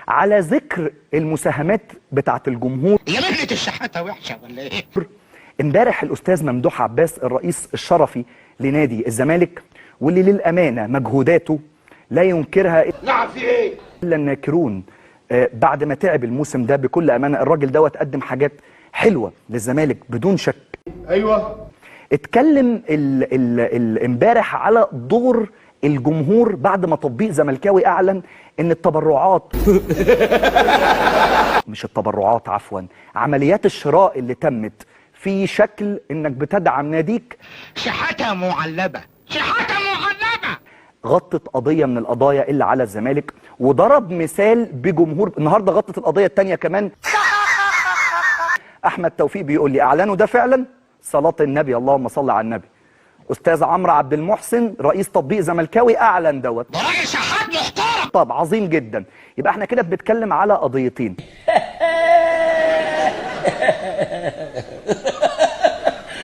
على ذكر المساهمات بتاعه الجمهور، يا مهنة الشحاتة وحشة ولا ايه؟ امبارح الاستاذ ممدوح عباس الرئيس الشرفي لنادي الزمالك، واللي للامانه مجهوداته لا ينكرها نعم في ايه؟ الا الناكرون. بعد ما تعب الموسم ده بكل امانه الراجل دوت قدم حاجات حلوه للزمالك بدون شك. ايوه اتكلم امبارح على دور الجمهور بعد ما تطبيق زملكاوي اعلن ان التبرعات مش التبرعات عفوا عمليات الشراء اللي تمت في شكل انك بتدعم ناديك شحاتة معلبة، شحاتة معلبة. غطت قضيه من القضايا اللي على الزمالك، وضرب مثال بجمهور النهارده غطت القضيه الثانيه كمان. احمد توفيق بيقول لي اعلنوا ده فعلا صلاه النبي اللهم صل على النبي. استاذ عمرو عبد المحسن رئيس تطبيق زملكاوي اعلن دوت. ده راجل شحات محترم. طب عظيم جدا، يبقى احنا كده بنتكلم على قضيتين.